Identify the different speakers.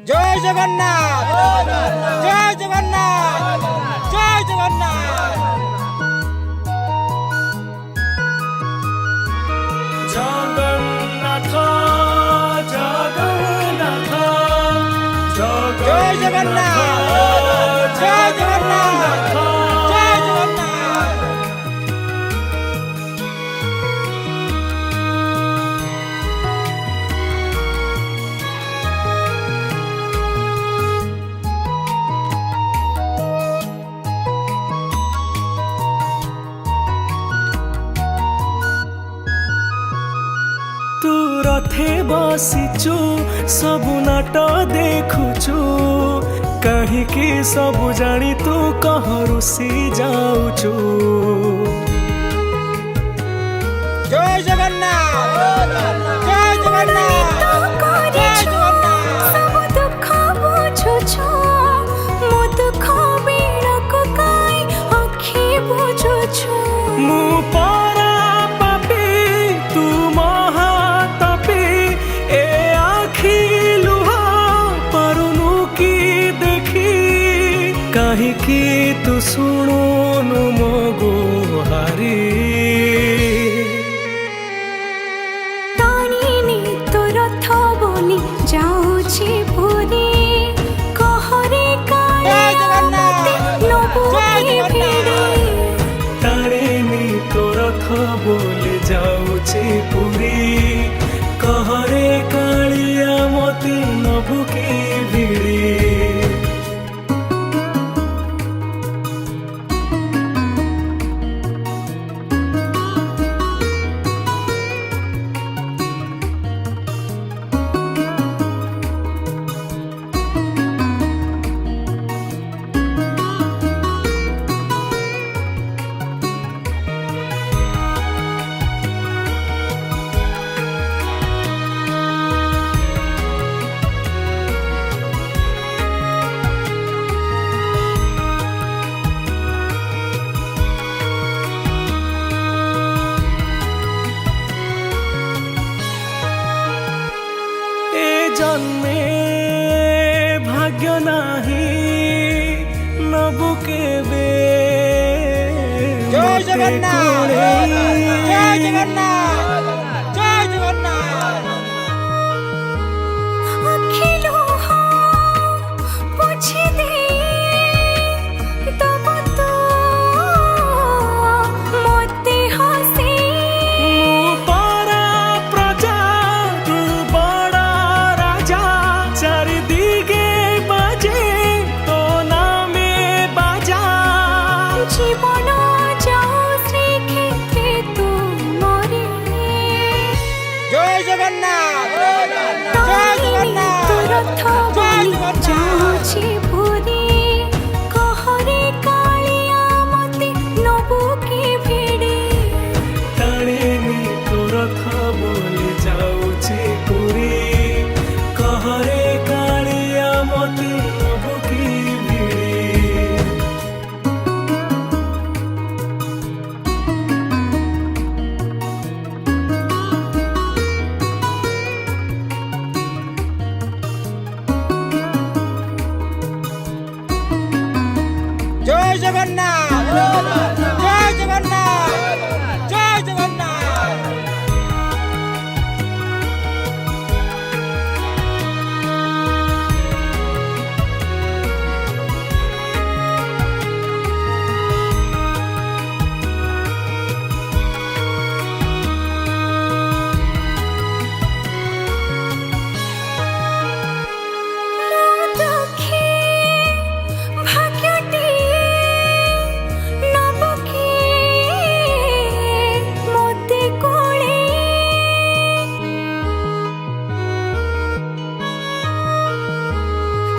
Speaker 1: জয় জগন্নাথ জয় জগন্নাথ জয় জগন্নাথ।
Speaker 2: জগন্নাথ জগন্নাথ
Speaker 1: জয় জগন্নাথ জয় জগন্নাথ জয় জগন্নাথ।
Speaker 2: तू रथे बसिचु सबु नाट देखुचु कहिकी सबु जानी तू कह रुसी जाऊचु।
Speaker 1: জয় জগন্নাথ জয় জগন্নাথ জয় জগন্নাথ।
Speaker 3: ସବୁ ଦୁଃଖ ବୁଝୁଛୁ ମୋ ଦୁଃଖ ବିଳକୁ କାଇଁ ଆଖି ବୁଝୁଛୁ।
Speaker 2: मु परा पापी तू महातापी ए आखि लुह पारुनु की देखी कहिकी तू शुणुनु मो गुहारी।
Speaker 3: टाणिनी तो रथ बोली जाऊची पुरी कहरे
Speaker 1: জয় জগন্নাথ
Speaker 3: नबु
Speaker 1: জয়
Speaker 3: की
Speaker 1: জগন্নাথ।
Speaker 3: भिड़ी।
Speaker 2: तारिणी तो रथ बोले जाऊची पुरी कहरे कालिया मोती नभुकी भिड़ी। ए जन्मे भाग्य नाही नबु केबे
Speaker 1: জয়
Speaker 2: मते
Speaker 1: জগন্নাথ
Speaker 2: कोळेई।
Speaker 1: জয় জগন্নাথ জয় জগন্নাথ।
Speaker 3: आखि लुह पोछि दे तब तो मोते हसी।
Speaker 2: मु परा प्रजा तू बड़ा राजा चारि दिगे बाजे तो नामे बाजा।
Speaker 3: জীবন যাও শ্রীক্ষেত্রে তুমরে।
Speaker 1: জয় জগন্নাথ জয়
Speaker 3: টাণিনি তো
Speaker 1: জগন্নাথ
Speaker 3: রথ
Speaker 1: জয়
Speaker 3: বলি
Speaker 1: জগন্নাথ।
Speaker 3: যাউছি পুরি कहरे कालिया मते नबु की भिड़ी।
Speaker 2: तारिणी तो रथ बोले जाऊची पुरी कहरे कालिया मोती नभुकी भिड़ी।
Speaker 1: জয় জগন্নাথ